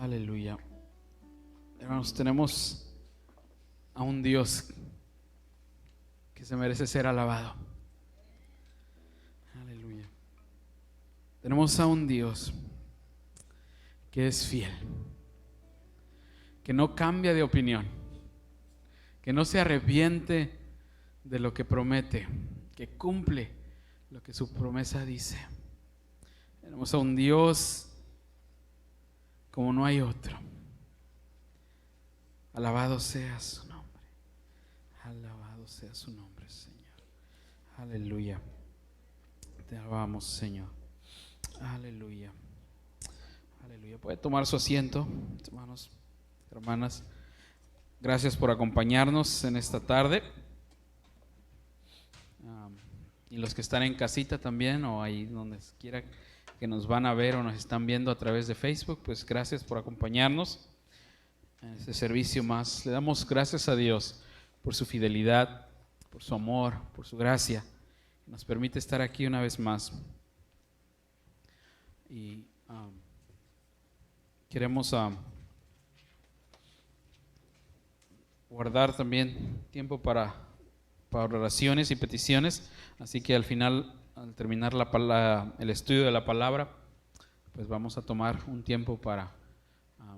Aleluya. Hermanos, tenemos a un Dios que se merece ser alabado. Aleluya. Tenemos a un Dios que es fiel, que no cambia de opinión, que no se arrepiente de lo que promete, que cumple lo que su promesa dice. Tenemos a un Dios como no hay otro. Alabado sea su nombre. Alabado sea su nombre, Señor. Aleluya. Te alabamos, Señor. Aleluya. Aleluya. Puede tomar su asiento, hermanos, hermanas. Gracias por acompañarnos en esta tarde. Y los que están en casita también, o ahí donde quiera que nos van a ver o nos están viendo a través de Facebook, pues gracias por acompañarnos en este servicio más. Le damos gracias a Dios por su fidelidad, por su amor, por su gracia, que nos permite estar aquí una vez más. Y queremos guardar también tiempo para oraciones y peticiones, así que al final, al terminar el estudio de la palabra, pues vamos a tomar un tiempo para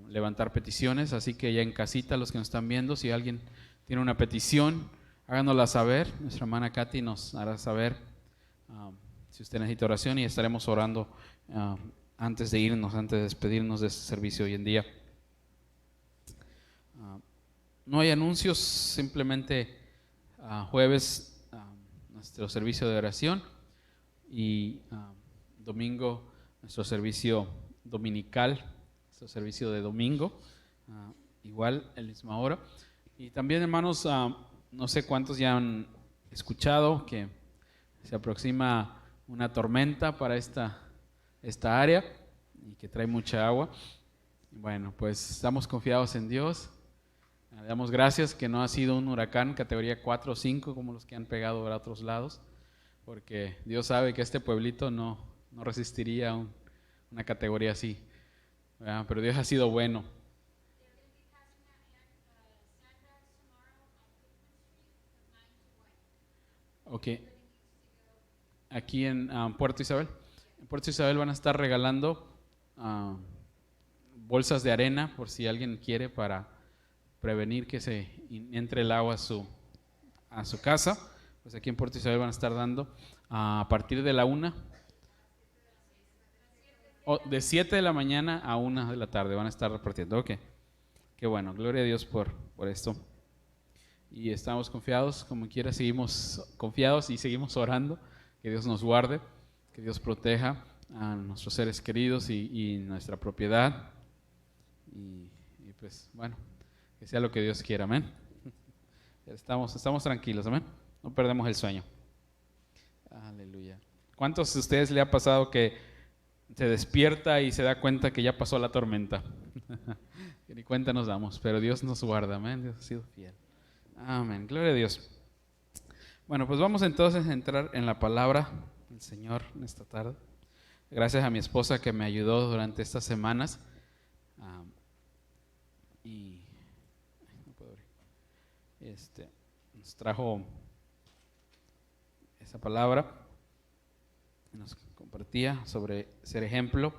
levantar peticiones. Así que ya en casita, los que nos están viendo, si alguien tiene una petición, háganosla saber. Nuestra hermana Katy nos hará saber si usted necesita oración, y estaremos orando antes de irnos, antes de despedirnos de este servicio hoy en día. No hay anuncios, simplemente jueves nuestro servicio de oración, y domingo nuestro servicio dominical, nuestro servicio de domingo, igual a la misma hora. Y también, hermanos, no sé cuántos ya han escuchado que se aproxima una tormenta para esta área y que trae mucha agua. Bueno, pues estamos confiados en Dios. Le damos gracias que no ha sido un huracán categoría 4 o 5 como los que han pegado a otros lados, porque Dios sabe que este pueblito no resistiría una categoría así, ¿verdad? Pero Dios ha sido bueno. Ok. Aquí en Puerto Isabel. En Puerto Isabel van a estar regalando bolsas de arena por si alguien quiere, para prevenir que se entre el agua a su casa. Pues aquí en Puerto Isabel van a estar dando a partir de la 1, de 7 de la mañana a 1 de la tarde van a estar repartiendo. Ok, qué bueno, gloria a Dios por esto. Y estamos confiados, como quiera, seguimos confiados y seguimos orando, que Dios nos guarde, que Dios proteja a nuestros seres queridos y nuestra propiedad. Y pues bueno, que sea lo que Dios quiera, amén. Estamos tranquilos, amén. No perdemos el sueño. Aleluya. ¿Cuántos de ustedes le ha pasado que se despierta y se da cuenta que ya pasó la tormenta? Que ni cuenta nos damos, pero Dios nos guarda, amén. Dios ha sido fiel. Amén. Gloria a Dios. Bueno, pues vamos entonces a entrar en la palabra del Señor en esta tarde. Gracias a mi esposa que me ayudó durante estas semanas. Y nos trajo esa palabra, nos compartía sobre ser ejemplo,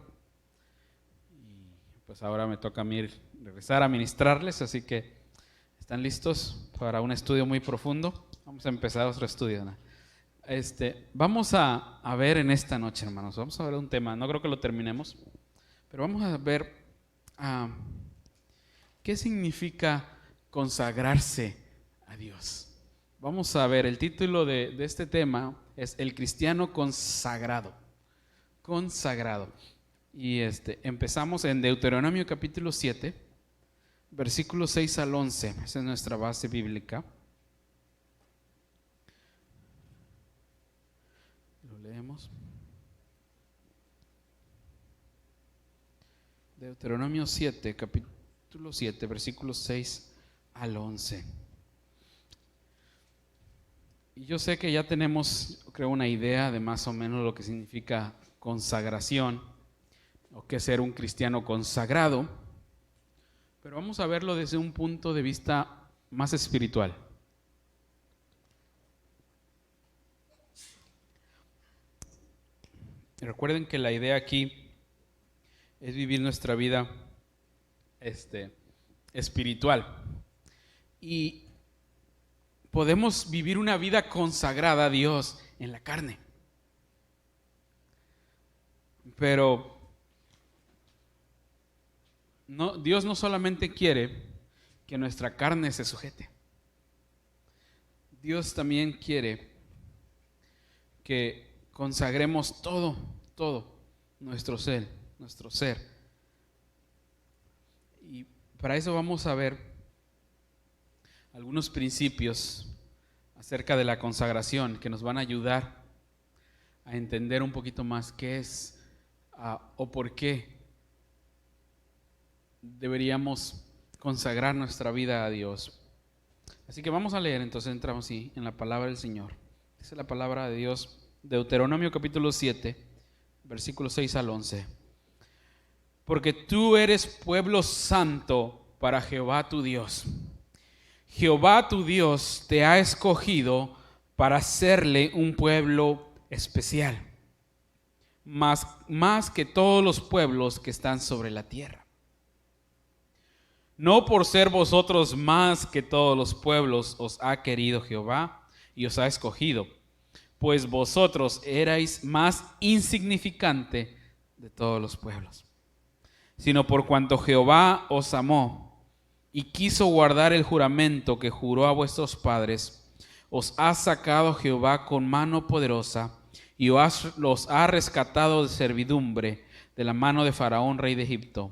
y pues ahora me toca a mí regresar a ministrarles, así que ¿están listos para un estudio muy profundo? Vamos a empezar otro estudio, ¿no? Vamos a ver en esta noche, hermanos, vamos a ver un tema, no creo que lo terminemos, pero vamos a ver ¿qué significa consagrarse a Dios? Vamos a ver, el título de este tema es El cristiano consagrado. Consagrado. Y empezamos en Deuteronomio capítulo 7, versículos 6 al 11. Esa es nuestra base bíblica. Lo leemos. Deuteronomio 7, capítulo 7, versículos 6 al 11. Y yo sé que ya tenemos, creo, una idea de más o menos lo que significa consagración, o qué es ser un cristiano consagrado. pero vamos a verlo desde un punto de vista más espiritual. Recuerden que la idea aquí es vivir nuestra vida espiritual. Y podemos vivir una vida consagrada a Dios en la carne. Pero Dios no solamente quiere que nuestra carne se sujete. Dios también quiere que consagremos todo nuestro ser. Y para eso vamos a ver algunos principios acerca de la consagración que nos van a ayudar a entender un poquito más qué es o por qué deberíamos consagrar nuestra vida a Dios. Así que vamos a leer, entonces entramos en la palabra del Señor. Esa es la palabra de Dios, Deuteronomio capítulo 7, versículos 6 al 11. Porque tú eres pueblo santo para Jehová tu Dios. Jehová tu Dios te ha escogido para hacerle un pueblo especial, más que todos los pueblos que están sobre la tierra. No por ser vosotros más que todos los pueblos os ha querido Jehová y os ha escogido, pues vosotros erais más insignificante de todos los pueblos, sino por cuanto Jehová os amó y quiso guardar el juramento que juró a vuestros padres, os ha sacado Jehová con mano poderosa y los ha rescatado de servidumbre de la mano de Faraón, rey de Egipto.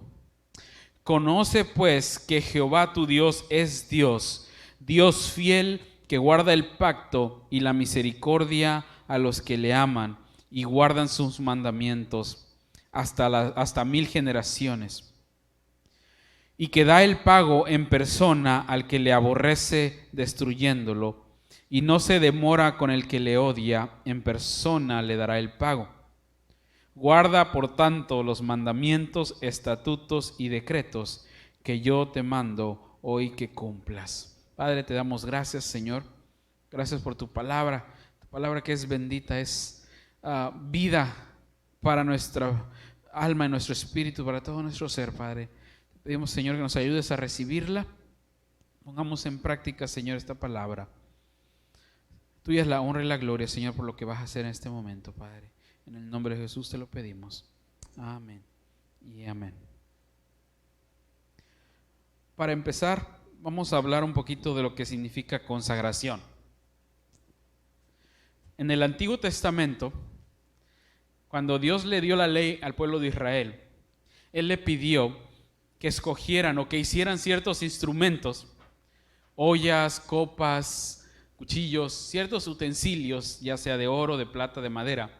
Conoce pues que Jehová tu Dios es Dios, Dios fiel, que guarda el pacto y la misericordia a los que le aman y guardan sus mandamientos hasta 1000 generaciones, y que da el pago en persona al que le aborrece destruyéndolo, y no se demora con el que le odia, en persona le dará el pago. Guarda, por tanto, los mandamientos, estatutos y decretos que yo te mando hoy que cumplas. Padre, te damos gracias, Señor. Gracias por tu palabra que es bendita, es vida para nuestra alma y nuestro espíritu, para todo nuestro ser, Padre. Te pedimos, Señor, que nos ayudes a recibirla. Pongamos en práctica, Señor, esta palabra. Tuya es la honra y la gloria, Señor, por lo que vas a hacer en este momento, Padre. En el nombre de Jesús te lo pedimos. Amén y amén. Para empezar, vamos a hablar un poquito de lo que significa consagración. En el Antiguo Testamento, cuando Dios le dio la ley al pueblo de Israel, Él le pidió que escogieran o que hicieran ciertos instrumentos, ollas, copas, cuchillos, ciertos utensilios, ya sea de oro, de plata, de madera,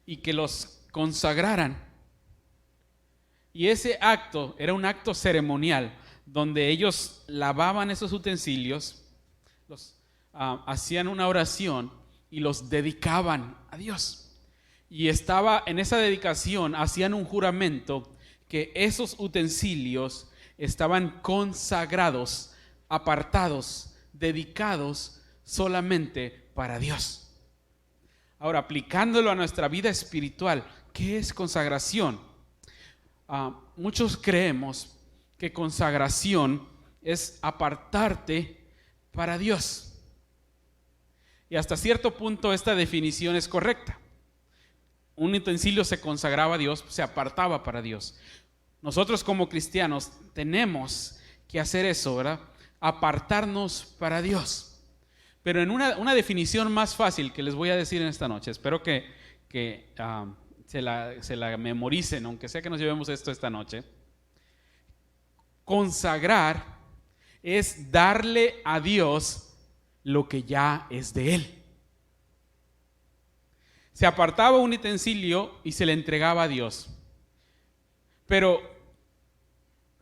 y que los consagraran. Y ese acto era un acto ceremonial, donde ellos lavaban esos utensilios, hacían una oración y los dedicaban a Dios. Y en esa dedicación, hacían un juramento que esos utensilios estaban consagrados, apartados, dedicados solamente para Dios. Ahora, aplicándolo a nuestra vida espiritual, ¿qué es consagración? Muchos creemos que consagración es apartarte para Dios. Y hasta cierto punto esta definición es correcta. Un utensilio se consagraba a Dios, se apartaba para Dios. Nosotros como cristianos tenemos que hacer eso, ¿verdad? Apartarnos para Dios. Pero en una definición más fácil que les voy a decir en esta noche, espero que se la memoricen, aunque sea que nos llevemos esto esta noche. Consagrar es darle a Dios lo que ya es de Él. Se apartaba un utensilio y se le entregaba a Dios. Pero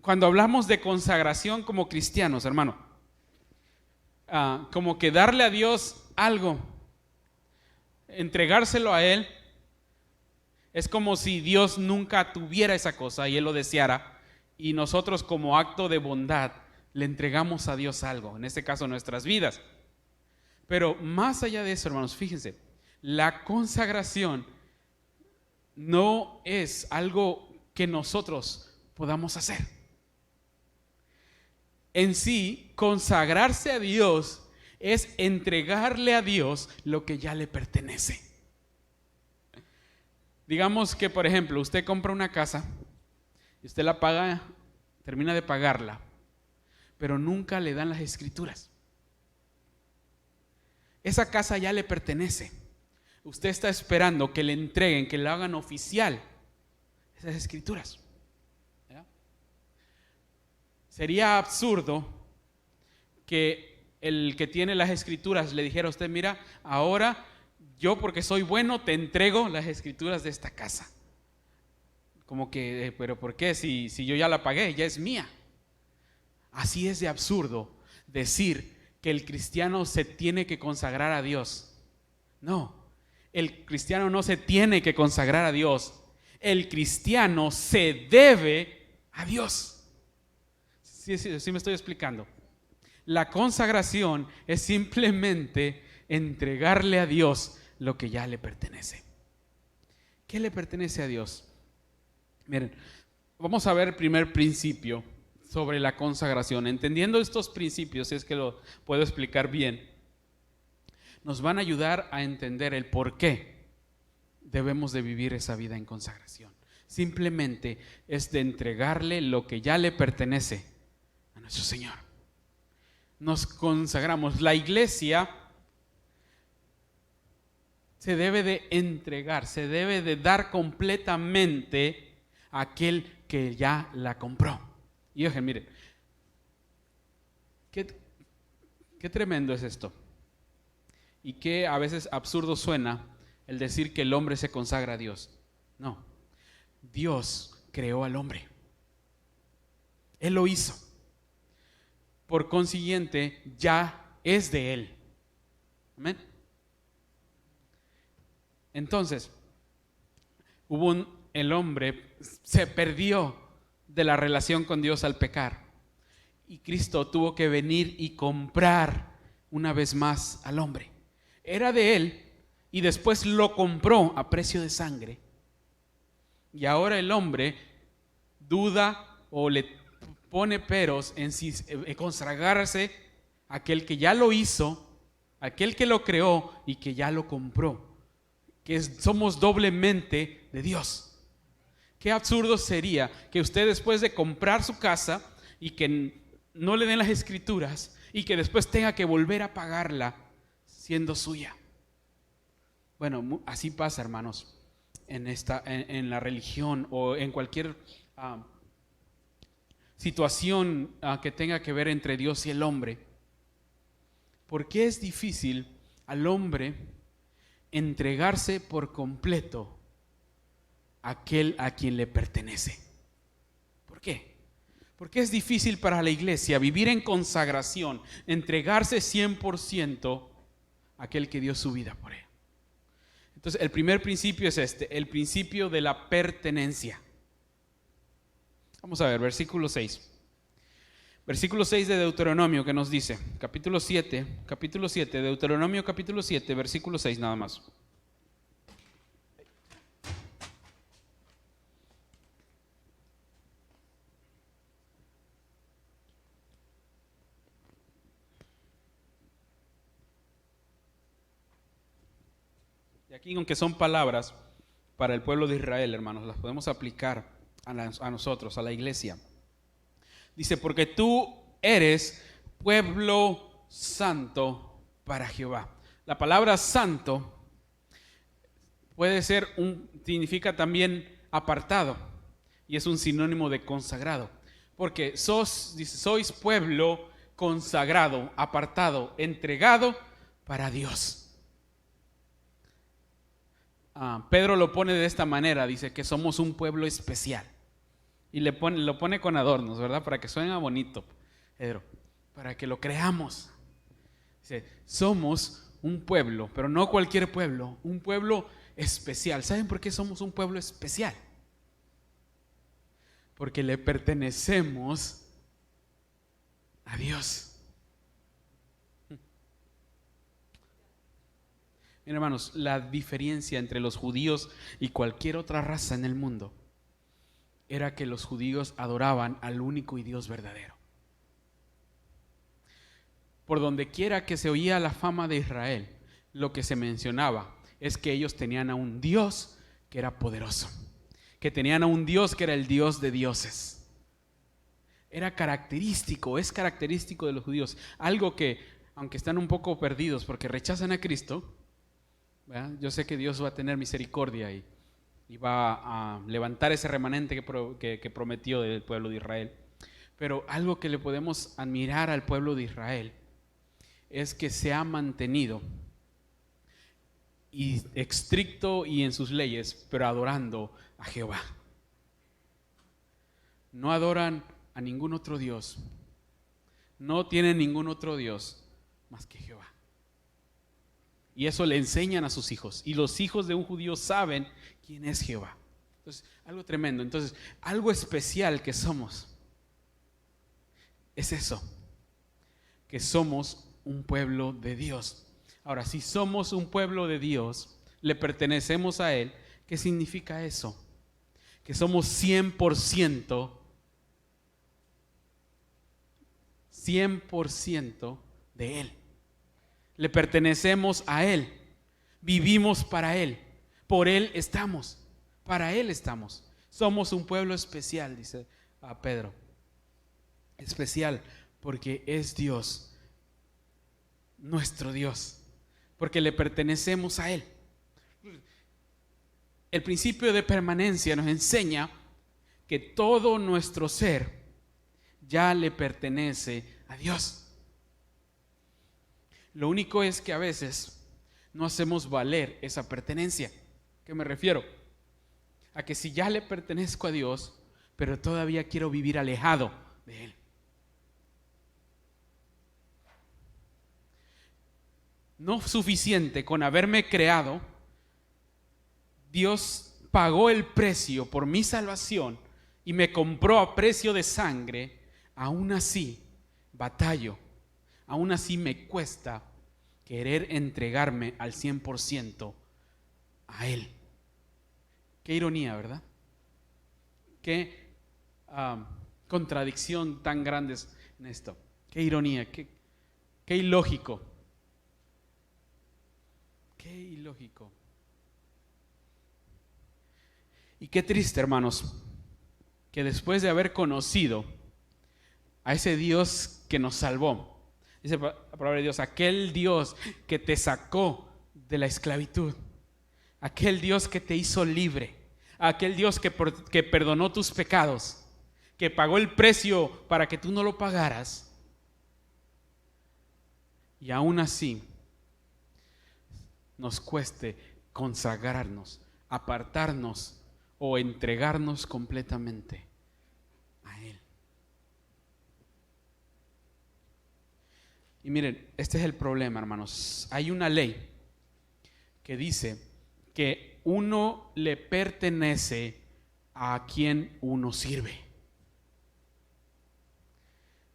cuando hablamos de consagración como cristianos, hermano, como que darle a Dios algo, entregárselo a Él, es como si Dios nunca tuviera esa cosa y Él lo deseara y nosotros como acto de bondad le entregamos a Dios algo, en este caso nuestras vidas. Pero más allá de eso, hermanos, fíjense, la consagración no es algo que nosotros podamos hacer. En sí, consagrarse a Dios es entregarle a Dios lo que ya le pertenece. Digamos que, por ejemplo, usted compra una casa y usted la paga, termina de pagarla, pero nunca le dan las escrituras. Esa casa ya le pertenece. Usted está esperando que le entreguen, que le hagan oficial esas escrituras. ¿Ya? Sería absurdo que el que tiene las escrituras le dijera a usted: mira, ahora yo, porque soy bueno, te entrego las escrituras de esta casa. Como que, pero ¿por qué? Si yo ya la pagué, ya es mía. Así es de absurdo decir que el cristiano se tiene que consagrar a Dios. No, el cristiano no se tiene que consagrar a Dios. El cristiano se debe a Dios. Sí me estoy explicando. La consagración es simplemente entregarle a Dios lo que ya le pertenece. ¿Qué le pertenece a Dios? Miren, vamos a ver el primer principio sobre la consagración. Entendiendo estos principios, si es que lo puedo explicar bien, nos van a ayudar a entender el por qué debemos de vivir esa vida en consagración. Simplemente es de entregarle lo que ya le pertenece a nuestro Señor. Nos consagramos. La iglesia se debe de entregar, se debe de dar completamente a aquel que ya la compró. Y oigan, miren, qué tremendo es esto. Y qué a veces absurdo suena el decir que el hombre se consagra a Dios. No, Dios creó al hombre. Él lo hizo. Por consiguiente, ya es de Él. Amén. Entonces, el hombre se perdió de la relación con Dios al pecar. Y Cristo tuvo que venir y comprar una vez más al hombre. Era de Él y después lo compró a precio de sangre. Y ahora el hombre duda o le pone peros en consagrarse a aquel que ya lo hizo, aquel que lo creó y que ya lo compró. Que somos doblemente de Dios. Qué absurdo sería que usted, después de comprar su casa y que no le den las escrituras y que después tenga que volver a pagarla siendo suya. Bueno, así pasa, hermanos, en la religión o en cualquier situación que tenga que ver entre Dios y el hombre. ¿Por qué es difícil al hombre entregarse por completo a aquel a quien le pertenece? ¿Por qué? Porque es difícil para la iglesia vivir en consagración, entregarse 100% a aquel que dio su vida por él. Entonces, el primer principio es el principio de la pertenencia. Vamos a ver, versículo 6. Versículo 6 de Deuteronomio, que nos dice, capítulo 7, Deuteronomio capítulo 7, versículo 6 nada más. Y aquí, aunque son palabras para el pueblo de Israel, hermanos, las podemos aplicar a nosotros, a la iglesia. Dice, porque tú eres pueblo santo para Jehová. La palabra santo significa también apartado y es un sinónimo de consagrado. Porque sois pueblo consagrado, apartado, entregado para Dios. Pedro lo pone de esta manera, dice que somos un pueblo especial. Y lo pone con adornos, ¿verdad? Para que suene bonito, Pedro, para que lo creamos. Dice, somos un pueblo, pero no cualquier pueblo, un pueblo especial. ¿Saben por qué somos un pueblo especial? Porque le pertenecemos a Dios. Miren, hermanos, la diferencia entre los judíos y cualquier otra raza en el mundo era que los judíos adoraban al único y Dios verdadero. Por donde quiera que se oía la fama de Israel, lo que se mencionaba es que ellos tenían a un Dios que era poderoso, que tenían a un Dios que era el Dios de dioses. Era característico, es característico de los judíos. Algo que, aunque están un poco perdidos porque rechazan a Cristo, ¿verdad? Yo sé que Dios va a tener misericordia y va a levantar ese remanente que prometió del pueblo de Israel. Pero algo que le podemos admirar al pueblo de Israel es que se ha mantenido y estricto y en sus leyes, pero adorando a Jehová. No adoran a ningún otro Dios. No tienen ningún otro Dios más que Jehová. Y eso le enseñan a sus hijos. Y los hijos de un judío saben quién es Jehová. Entonces, algo tremendo. Entonces, algo especial que somos es eso, que somos un pueblo de Dios. Ahora, si somos un pueblo de Dios, le pertenecemos a Él, ¿qué significa eso? Que somos 100% de Él. Le pertenecemos a Él, vivimos para Él, por Él estamos, para Él estamos. Somos un pueblo especial, dice a Pedro. Especial porque es Dios, nuestro Dios, porque le pertenecemos a Él. El principio de permanencia nos enseña que todo nuestro ser ya le pertenece a Dios. Lo único es que a veces no hacemos valer esa pertenencia. ¿A qué me refiero? A que si ya le pertenezco a Dios, pero todavía quiero vivir alejado de Él. No suficiente con haberme creado, Dios pagó el precio por mi salvación y me compró a precio de sangre. Aún así batallo, aún así me cuesta querer entregarme al 100% a Él. Qué ironía, ¿verdad? Qué contradicción tan grande en esto. Qué ironía, qué ilógico. Qué ilógico. Y qué triste, hermanos, que después de haber conocido a ese Dios que nos salvó, dice la palabra de Dios, aquel Dios que te sacó de la esclavitud, aquel Dios que te hizo libre, aquel Dios que perdonó tus pecados, que pagó el precio para que tú no lo pagaras, y aún así nos cueste consagrarnos, apartarnos o entregarnos completamente a Él. Y miren, este es el problema, hermanos. Hay una ley que dice que uno le pertenece a quien uno sirve.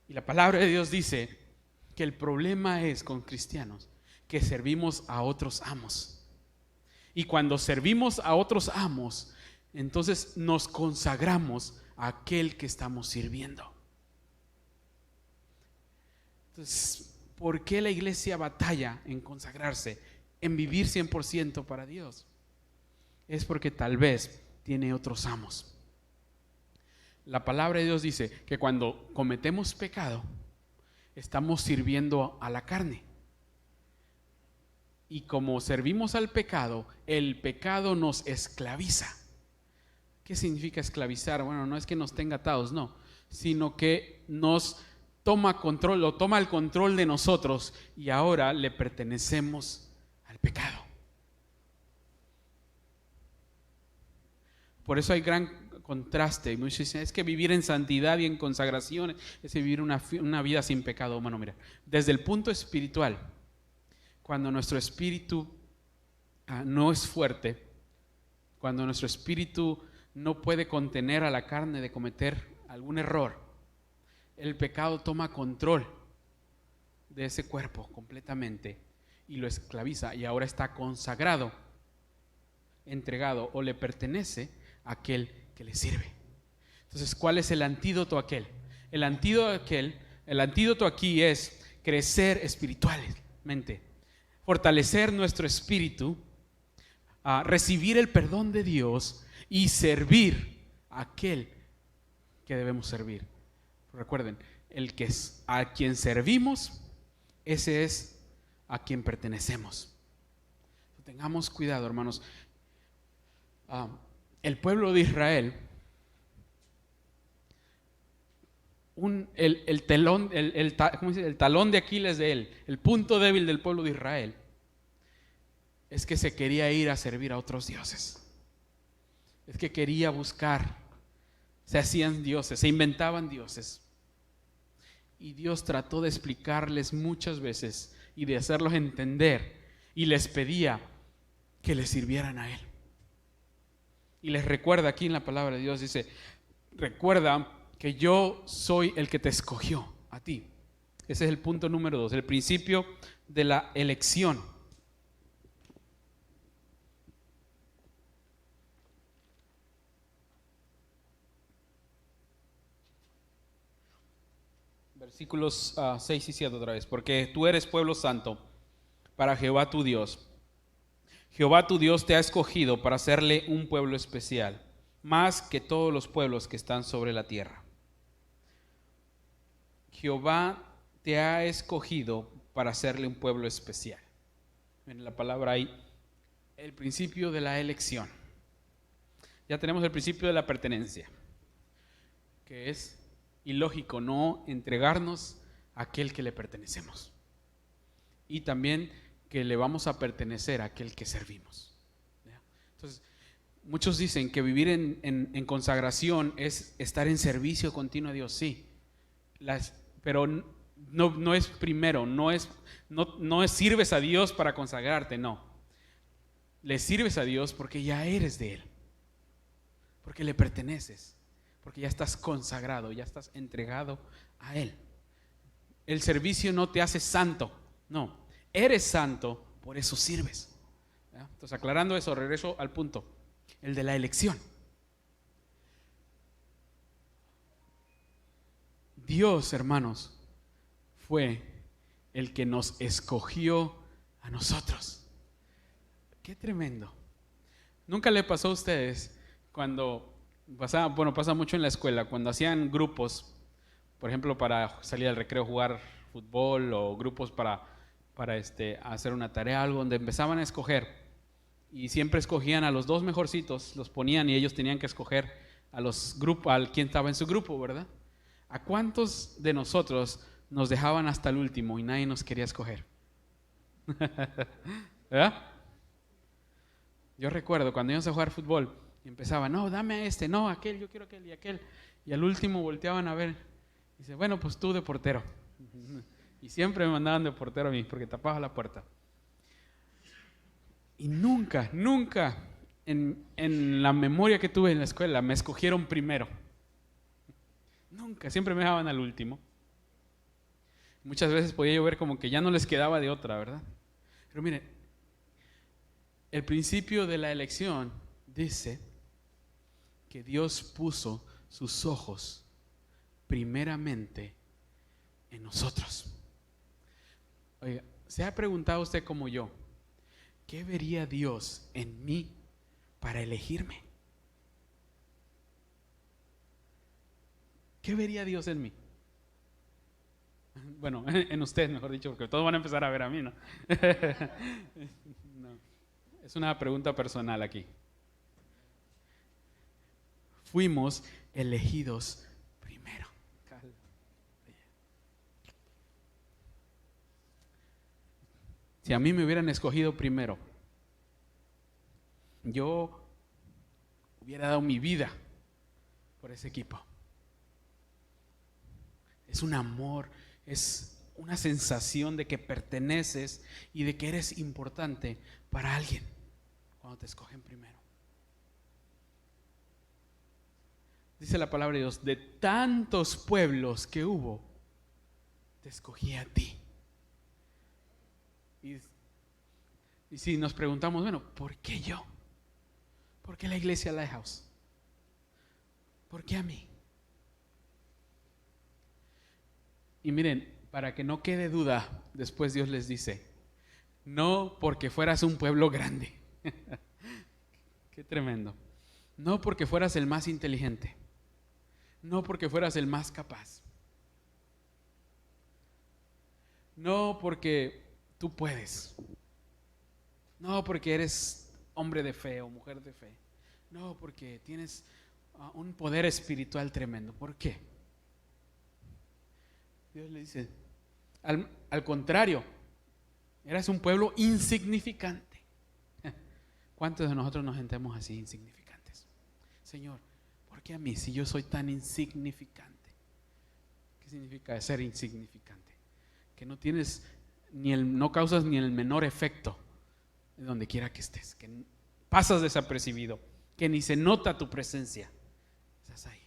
Y la palabra de Dios dice que el problema es con cristianos que servimos a otros amos. Y cuando servimos a otros amos, entonces nos consagramos a aquel que estamos sirviendo. Entonces, ¿por qué la iglesia batalla en consagrarse, en vivir 100% para Dios? Es porque tal vez tiene otros amos. La palabra de Dios dice que cuando cometemos pecado, estamos sirviendo a la carne. Y como servimos al pecado, el pecado nos esclaviza. ¿Qué significa esclavizar? Bueno, no es que nos tenga atados, no, sino que nos toma control, o toma el control de nosotros y ahora le pertenecemos al pecado. Por eso hay gran contraste. Muchos dicen, es que vivir en santidad y en consagración es vivir una vida sin pecado. Bueno, mira, desde el punto espiritual, cuando nuestro espíritu no es fuerte, cuando nuestro espíritu no puede contener a la carne de cometer algún error, el pecado toma control de ese cuerpo completamente y lo esclaviza, y ahora está consagrado, entregado, o le pertenece a aquel que le sirve. Entonces, ¿cuál es el antídoto aquel? El antídoto aquí es crecer espiritualmente, fortalecer nuestro espíritu, recibir el perdón de Dios y servir a aquel que debemos servir. Recuerden, a quien servimos, ese es a quien pertenecemos. Tengamos cuidado, hermanos. El pueblo de Israel, el talón de Aquiles de él, el punto débil del pueblo de Israel, es que se quería ir a servir a otros dioses. Es que quería buscar, se hacían dioses, se inventaban dioses. Y Dios trató de explicarles muchas veces y de hacerlos entender, y les pedía que le sirvieran a Él. Y les recuerda aquí en la palabra de Dios, dice, recuerda que yo soy el que te escogió a ti. Ese es el punto número 2, el principio de la elección. Versículos 6 y 7 otra vez. Porque tú eres pueblo santo para Jehová tu Dios. Jehová tu Dios te ha escogido para hacerle un pueblo especial, más que todos los pueblos que están sobre la tierra. Jehová te ha escogido para hacerle un pueblo especial. Miren la palabra ahí, el principio de la elección. Ya tenemos el principio de la pertenencia, que es ilógico no entregarnos a aquel que le pertenecemos. Y también que le vamos a pertenecer a aquel que servimos. Entonces, muchos dicen que vivir en consagración es estar en servicio continuo a Dios, sí. Pero no es primero, no es sirves a Dios para consagrarte, no. Le sirves a Dios porque ya eres de Él, porque le perteneces, porque ya estás consagrado, ya estás entregado a Él. El servicio no te hace santo, no. Eres santo, por eso sirves. ¿Ya? Entonces, aclarando eso, regreso al punto, el de la elección. Dios, hermanos, fue el que nos escogió a nosotros. Qué tremendo. ¿Nunca le pasó a ustedes cuando pasa mucho en la escuela, cuando hacían grupos, por ejemplo, para salir al recreo a jugar fútbol, o grupos para hacer una tarea, algo, donde empezaban a escoger, y siempre escogían a los dos mejorcitos, los ponían y ellos tenían que escoger al quien estaba en su grupo, ¿verdad? ¿A cuántos de nosotros nos dejaban hasta el último y nadie nos quería escoger? ¿Verdad? Yo recuerdo cuando íbamos a jugar fútbol y empezaban, no, dame a este, no, aquel, yo quiero aquel y aquel, y al último volteaban a ver y dice, bueno, pues tú de portero. Y siempre me mandaban de portero a mí porque tapaba la puerta. Y nunca en la memoria que tuve en la escuela me escogieron primero. Nunca, siempre me dejaban al último. Muchas veces podía yo ver como que ya no les quedaba de otra, ¿verdad? Pero mire, el principio de la elección dice que Dios puso sus ojos primeramente en nosotros. Oiga, ¿se ha preguntado usted como yo, qué vería Dios en mí para elegirme? ¿Qué vería Dios en mí? Bueno, en usted, mejor dicho, porque todos van a empezar a ver a mí, ¿no? No, es una pregunta personal aquí. Fuimos elegidos primero. Si a mí me hubieran escogido primero, yo hubiera dado mi vida por ese equipo. Es un amor, es una sensación de que perteneces y de que eres importante para alguien cuando te escogen primero. Dice la palabra de Dios, de tantos pueblos que hubo, te escogí a ti. Y si nos preguntamos, bueno, ¿por qué yo? ¿Por qué la iglesia Lighthouse? ¿Por qué a mí? Y miren, para que no quede duda, después Dios les dice, no porque fueras un pueblo grande. Qué tremendo. No porque fueras el más inteligente. No porque fueras el más capaz. No porque tú puedes. No porque eres hombre de fe o mujer de fe. No porque tienes un poder espiritual tremendo. ¿Por qué? Dios le dice, al contrario, eras un pueblo insignificante. ¿Cuántos de nosotros nos sentemos así, insignificantes? Señor, ¿por qué a mí si yo soy tan insignificante? ¿Qué significa ser insignificante? Que no tienes no causas ni el menor efecto de donde quiera que estés, que pasas desapercibido, que ni se nota tu presencia. Estás ahí.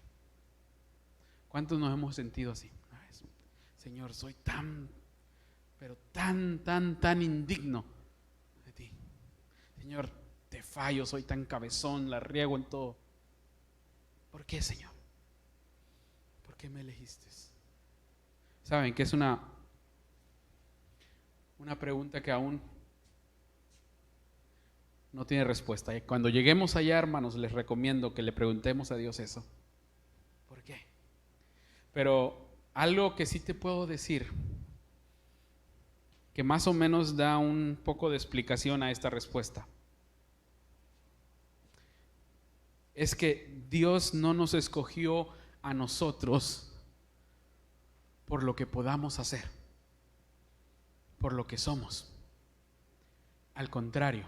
¿Cuántos nos hemos sentido así? Señor, soy tan, pero tan indigno de ti. Señor, te fallo, soy tan cabezón, la riego en todo. ¿Por qué, Señor? ¿Por qué me elegiste? ¿Saben que es una pregunta que aún no tiene respuesta? Y cuando lleguemos allá, hermanos, les recomiendo que le preguntemos a Dios eso. ¿Por qué? Pero algo que sí te puedo decir, que más o menos da un poco de explicación a esta respuesta, es que Dios no nos escogió a nosotros por lo que podamos hacer, por lo que somos. Al contrario,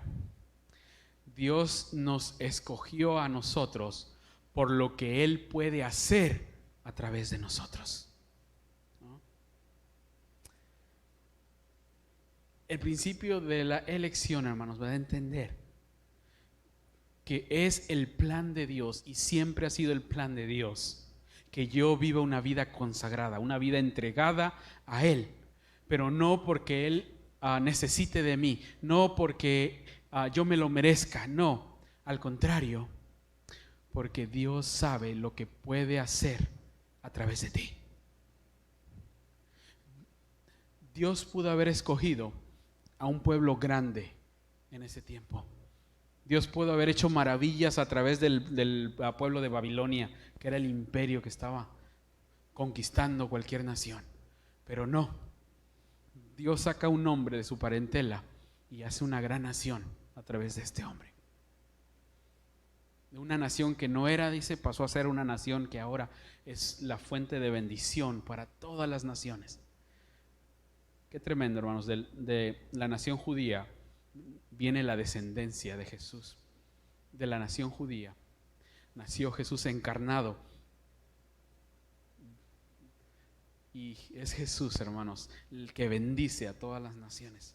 Dios nos escogió a nosotros por lo que Él puede hacer a través de nosotros. El principio de la elección, hermanos, va a entender que es el plan de Dios y siempre ha sido el plan de Dios que yo viva una vida consagrada, una vida entregada a Él, pero no porque Él necesite de mí, no porque yo me lo merezca, no, al contrario, porque Dios sabe lo que puede hacer a través de ti. Dios pudo haber escogido a un pueblo grande en ese tiempo. Dios pudo haber hecho maravillas a través del pueblo de Babilonia, que era el imperio que estaba conquistando cualquier nación. Pero no, Dios saca un hombre de su parentela y hace una gran nación a través de este hombre. De una nación que no era, dice, pasó a ser una nación que ahora es la fuente de bendición para todas las naciones. Qué tremendo, hermanos. De la nación judía viene la descendencia de Jesús. De la nación judía nació Jesús encarnado. Y es Jesús, hermanos, el que bendice a todas las naciones.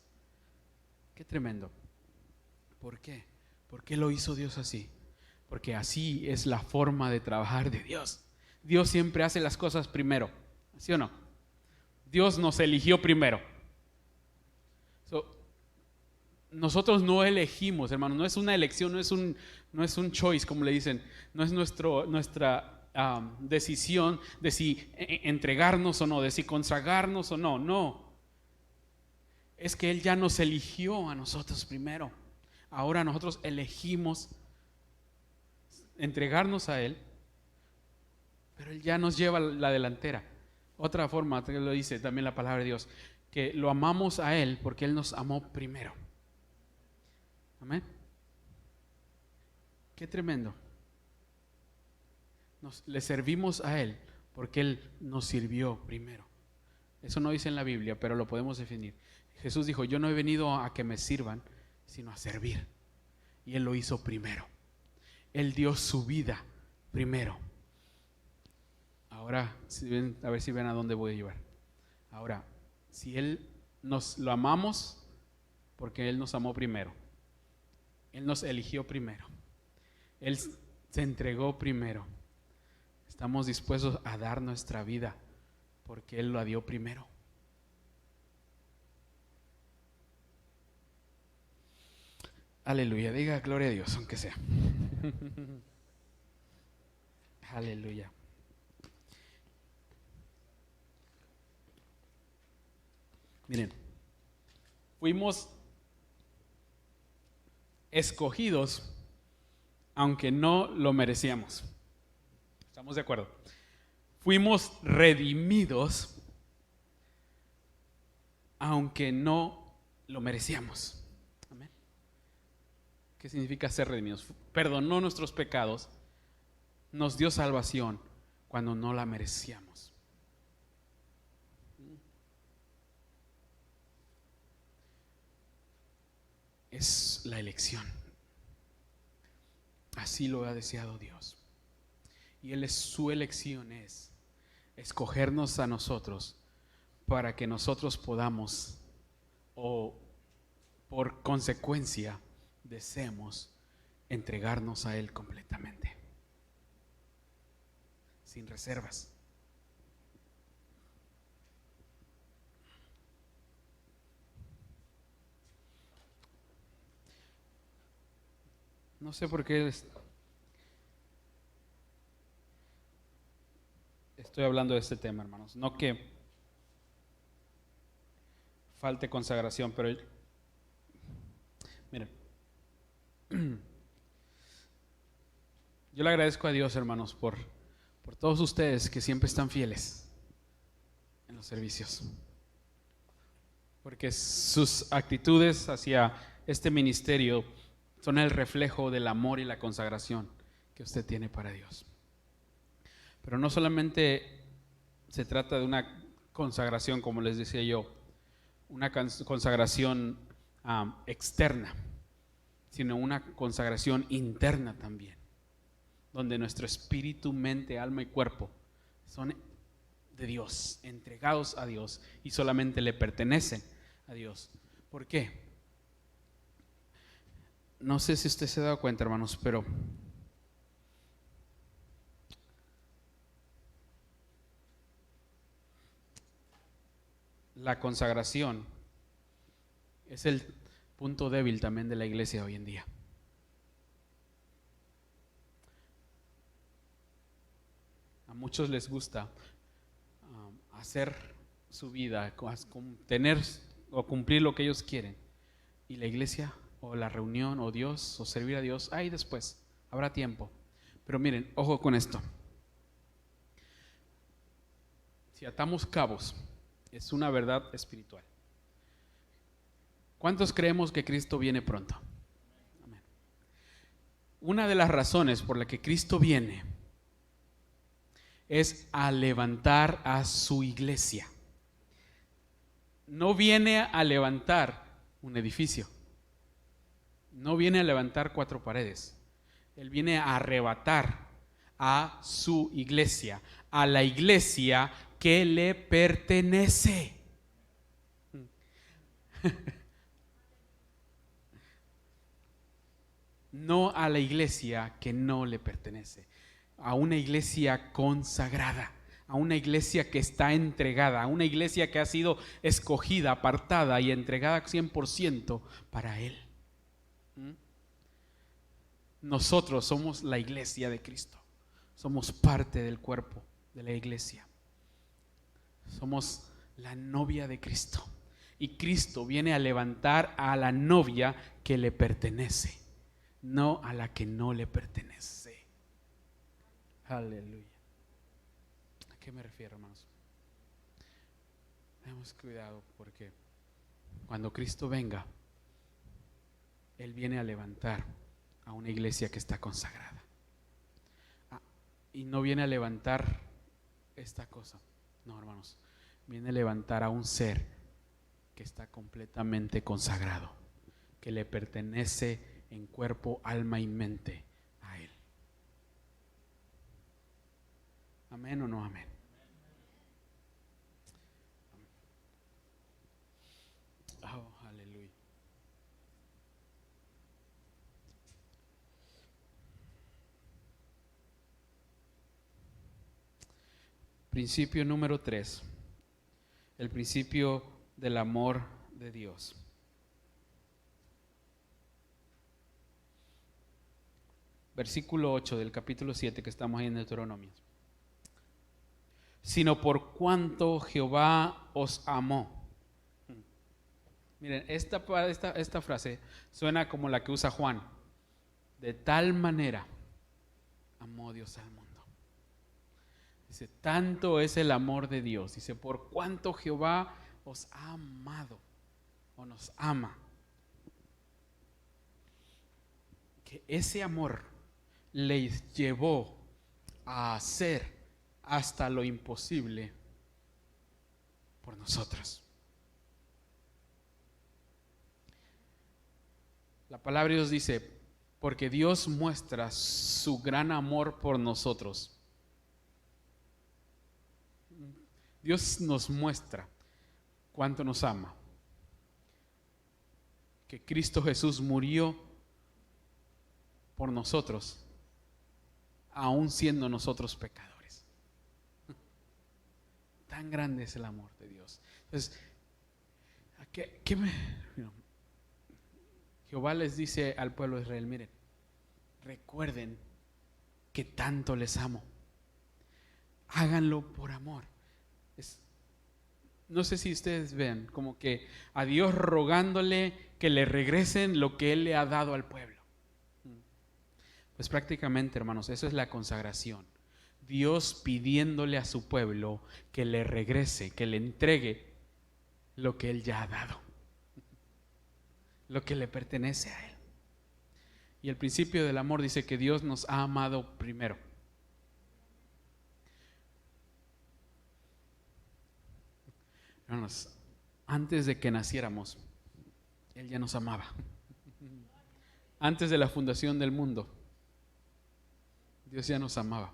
Qué tremendo. ¿Por qué? ¿Por qué lo hizo Dios así? Porque así es la forma de trabajar de Dios. Dios siempre hace las cosas primero, ¿sí o no? Dios nos eligió primero. Nosotros no elegimos, hermano, no es una elección, no es un choice, como le dicen, no es nuestra decisión de si entregarnos o no, de si consagrarnos o no, no. Es que Él ya nos eligió a nosotros primero. Ahora nosotros elegimos entregarnos a Él, pero Él ya nos lleva la delantera. Otra forma que lo dice también la palabra de Dios, que lo amamos a Él porque Él nos amó primero. Amén. Qué tremendo. Le servimos a Él porque Él nos sirvió primero. Eso no dice en la Biblia, pero lo podemos definir. Jesús dijo, yo no he venido a que me sirvan, sino a servir. Y Él lo hizo primero. Él dio su vida primero. Ahora, a ver si ven a dónde voy a llevar. Ahora, si Él nos lo amamos, porque Él nos amó primero. Él nos eligió primero. Él se entregó primero. Estamos dispuestos a dar nuestra vida porque Él lo dio primero. Aleluya, diga gloria a Dios, aunque sea. Aleluya. Miren, fuimos escogidos aunque no lo merecíamos. ¿Estamos de acuerdo? Fuimos redimidos aunque no lo merecíamos. Amén. ¿Qué significa ser redimidos? Perdonó nuestros pecados, nos dio salvación cuando no la merecíamos. Es la elección. Así lo ha deseado Dios. Y su elección es escogernos a nosotros para que nosotros podamos, o por consecuencia, deseemos entregarnos a Él completamente, sin reservas. No sé por qué estoy hablando de este tema, hermanos. No que falte consagración, pero miren, yo le agradezco a Dios, hermanos, por todos ustedes que siempre están fieles en los servicios, porque sus actitudes hacia este ministerio son el reflejo del amor y la consagración que usted tiene para Dios. Pero no solamente se trata de una consagración, como les decía yo, una consagración externa, sino una consagración interna también, donde nuestro espíritu, mente, alma y cuerpo son de Dios, entregados a Dios y solamente le pertenecen a Dios. ¿Por qué? No sé si usted se ha dado cuenta, hermanos, pero la consagración es el punto débil también de la iglesia hoy en día. A muchos les gusta hacer su vida, tener o cumplir lo que ellos quieren, y la iglesia o la reunión o Dios o servir a Dios, ahí después habrá tiempo. Pero miren, ojo con esto. Si atamos cabos, es una verdad espiritual. ¿Cuántos creemos que Cristo viene pronto? Amén. Una de las razones por la que Cristo viene es a levantar a su iglesia. No viene a levantar un edificio. No viene a levantar 4 paredes. Él viene a arrebatar a su iglesia, a la iglesia que le pertenece. No a la iglesia que no le pertenece, a una iglesia consagrada, a una iglesia que está entregada, a una iglesia que ha sido escogida, apartada y entregada 100% para Él. Nosotros somos la iglesia de Cristo, somos parte del cuerpo de la iglesia, somos la novia de Cristo, y Cristo viene a levantar a la novia que le pertenece, no a la que no le pertenece. Aleluya. ¿A qué me refiero, hermanos? Tenemos cuidado, porque cuando Cristo venga, Él viene a levantar a una iglesia que está consagrada. Y no viene a levantar esta cosa, no, hermanos, viene a levantar a un ser que está completamente consagrado, que le pertenece en cuerpo, alma y mente a Él. ¿Amén o no amén? Oh, aleluya. Principio número 3. El principio del amor de Dios. Versículo 8 del capítulo 7 que estamos ahí en Deuteronomio. Sino por cuanto Jehová os amó. Miren, esta frase suena como la que usa Juan. De tal manera amó Dios al mundo. Dice, tanto es el amor de Dios. Dice, por cuanto Jehová os ha amado o nos ama. Que ese amor les llevó a hacer hasta lo imposible por nosotros. La palabra de Dios dice, porque Dios muestra su gran amor por nosotros. Dios nos muestra cuánto nos ama. Que Cristo Jesús murió por nosotros, aún siendo nosotros pecadores. Tan grande es el amor de Dios. Entonces, Jehová les dice al pueblo de Israel, miren, recuerden que tanto les amo. Háganlo por amor. No sé si ustedes ven como que a Dios rogándole que le regresen lo que Él le ha dado al pueblo. Pues prácticamente, hermanos, eso es la consagración. Dios pidiéndole a su pueblo que le regrese, que le entregue lo que Él ya ha dado, lo que le pertenece a Él. Y el principio del amor dice que Dios nos ha amado primero. Hermanos, antes de que naciéramos, Él ya nos amaba. Antes de la fundación del mundo, Dios ya nos amaba.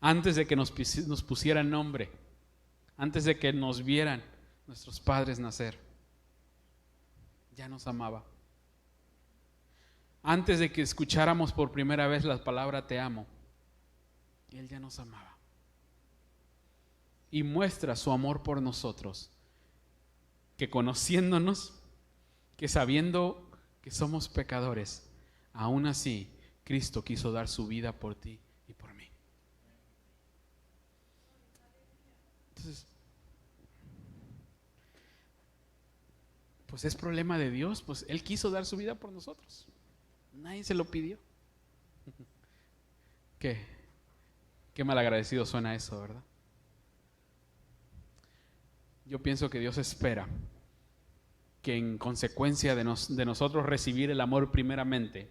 Antes de que nos pusieran nombre, antes de que nos vieran nuestros padres nacer, ya nos amaba. Antes de que escucháramos por primera vez la palabra te amo, Él ya nos amaba. Y muestra su amor por nosotros, que conociéndonos, que sabiendo que somos pecadores, aún así Cristo quiso dar su vida por ti y por mí. Entonces, pues es problema de Dios, pues Él quiso dar su vida por nosotros. Nadie se lo pidió. Qué malagradecido suena eso, ¿verdad? Yo pienso que Dios espera que en consecuencia de nosotros recibir el amor primeramente,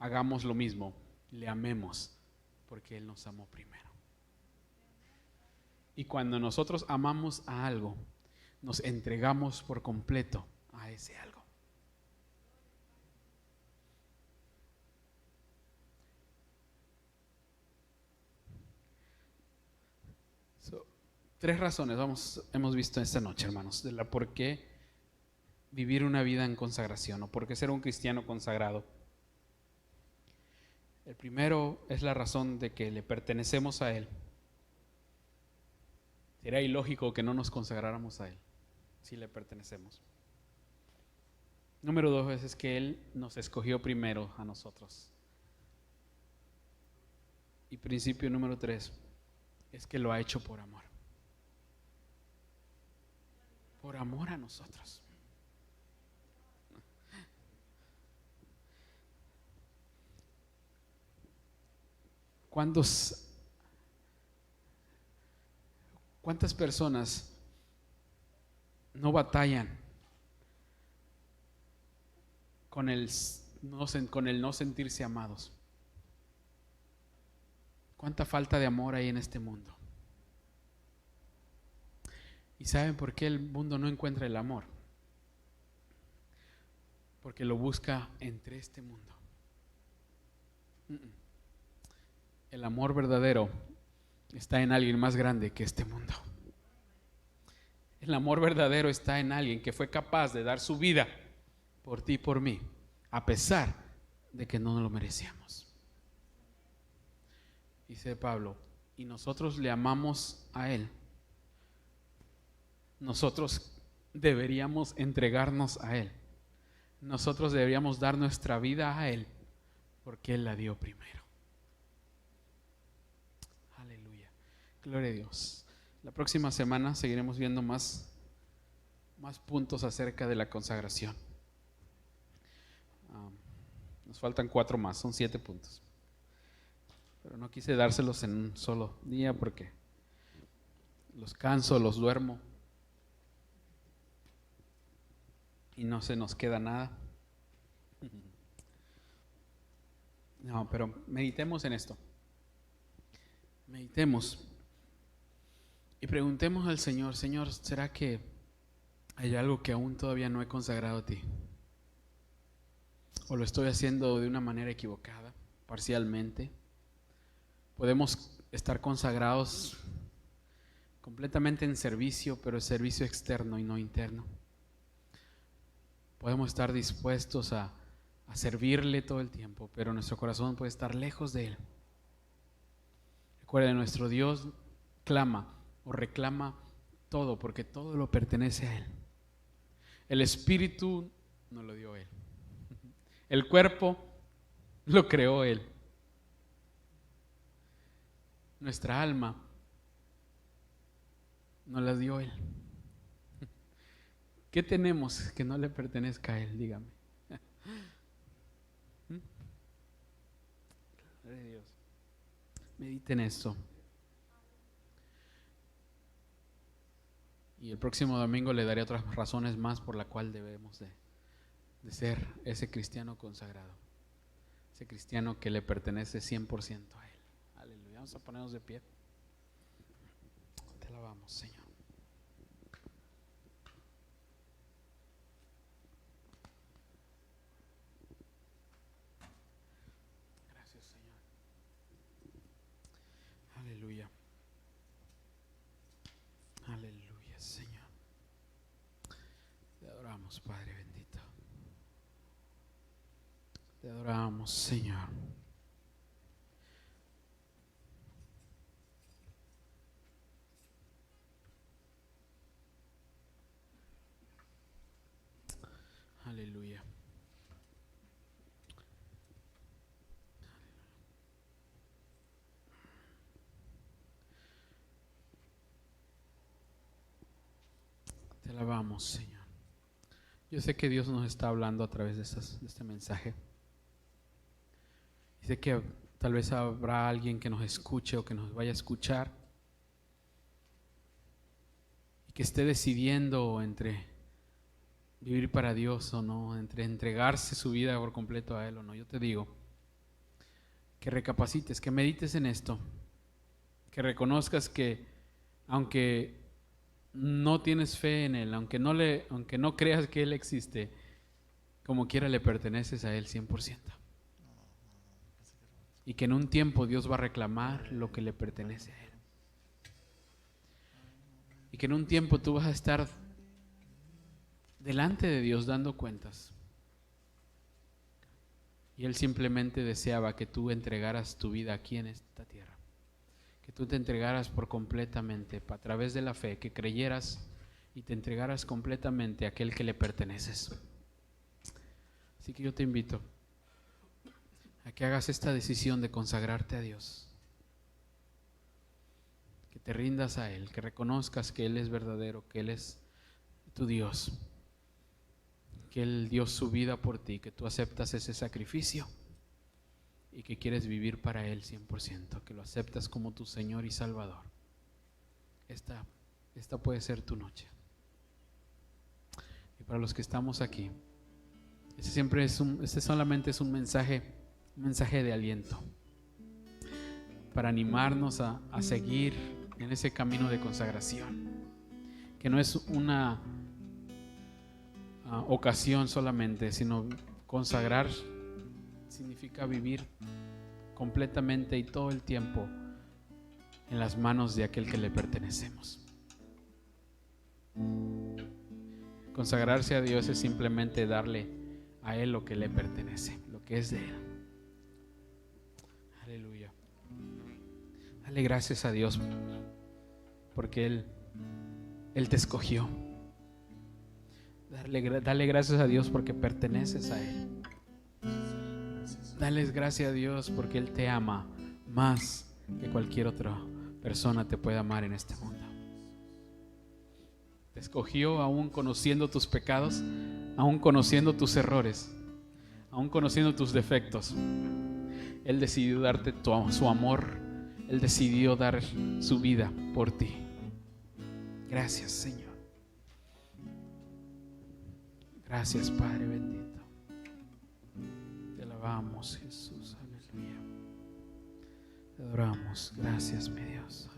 hagamos lo mismo, le amemos, porque Él nos amó primero. Y cuando nosotros amamos a algo, nos entregamos por completo a ese algo. Tres razones hemos visto esta noche, hermanos, de la por qué vivir una vida en consagración o por qué ser un cristiano consagrado. El primero es la razón de que le pertenecemos a Él. Sería ilógico que no nos consagráramos a Él si le pertenecemos. Número dos es que Él nos escogió primero a nosotros. Y principio número 3 es que lo ha hecho por amor. Por amor a nosotros. ¿Cuántas personas no batallan con el no sentirse amados? ¿Cuánta falta de amor hay en este mundo? ¿Y saben por qué el mundo no encuentra el amor? Porque lo busca entre este mundo. El amor verdadero está en alguien más grande que este mundo. El amor verdadero está en alguien que fue capaz de dar su vida por ti y por mí, a pesar de que no lo merecíamos. Dice Pablo, y nosotros le amamos a Él, nosotros deberíamos entregarnos a Él. Nosotros deberíamos dar nuestra vida a Él, porque Él la dio primero. Aleluya. Gloria a Dios. La próxima semana seguiremos viendo más puntos acerca de la consagración. Nos faltan 4 más, son 7 puntos. Pero no quise dárselos en un solo día porque los canso, los duermo y no se nos queda nada. No, pero meditemos en esto. Meditemos y preguntemos al Señor: Señor, ¿será que hay algo que aún todavía no he consagrado a ti? ¿O lo estoy haciendo de una manera equivocada, parcialmente? Podemos estar consagrados completamente en servicio, pero es servicio externo y no interno. Podemos estar dispuestos a servirle todo el tiempo, pero nuestro corazón puede estar lejos de Él. Recuerden, nuestro Dios clama o reclama todo, porque todo lo pertenece a Él. El espíritu nos lo dio Él. El cuerpo lo creó Él. Nuestra alma nos la dio Él. ¿Qué tenemos que no le pertenezca a Él? Dígame. Gloria a Dios. Mediten esto. Y el próximo domingo le daré otras razones más por la cual debemos de ser ese cristiano consagrado, ese cristiano que le pertenece 100% a Él. Aleluya. Vamos a ponernos de pie. Te alabamos, Señor. Gracias, Señor. Aleluya. Aleluya, Señor. Te adoramos, Padre bendito. Te adoramos, Señor. Aleluya. Te alabamos, Señor. Yo sé que Dios nos está hablando a través de este mensaje. Y sé que tal vez habrá alguien que nos escuche o que nos vaya a escuchar y que esté decidiendo entre vivir para Dios o no, entre entregarse su vida por completo a Él o no. Yo te digo que recapacites, que medites en esto, que reconozcas que aunque no tienes fe en Él, aunque no creas que Él existe, como quiera le perteneces a Él 100%. Y que en un tiempo Dios va a reclamar lo que le pertenece a Él. Y que en un tiempo tú vas a estar delante de Dios dando cuentas. Y Él simplemente deseaba que tú entregaras tu vida aquí en esta tierra. Que tú te entregaras por completamente, a través de la fe, que creyeras y te entregaras completamente a aquel que le perteneces. Así que yo te invito a que hagas esta decisión de consagrarte a Dios, que te rindas a Él, que reconozcas que Él es verdadero, que Él es tu Dios, que Él dio su vida por ti, que tú aceptas ese sacrificio y que quieres vivir para Él 100%, que lo aceptas como tu Señor y Salvador. Esta puede ser tu noche. Y para los que estamos aquí, este solamente es un mensaje de aliento para animarnos a seguir en ese camino de consagración, que no es una ocasión solamente, sino consagrar significa vivir completamente y todo el tiempo en las manos de aquel que le pertenecemos. Consagrarse a Dios es simplemente darle a Él lo que le pertenece, lo que es de Él. Aleluya. Dale gracias a Dios porque Él te escogió. Dale gracias a Dios porque perteneces a Él. Dale gracias a Dios porque Él te ama más que cualquier otra persona te puede amar en este mundo. Te escogió aún conociendo tus pecados, aún conociendo tus errores, aún conociendo tus defectos. Él decidió darte su amor. Él decidió dar su vida por ti. Gracias, Señor. Gracias, Padre bendito. Te alabamos, Jesús. Aleluya. Te adoramos. Gracias, mi Dios.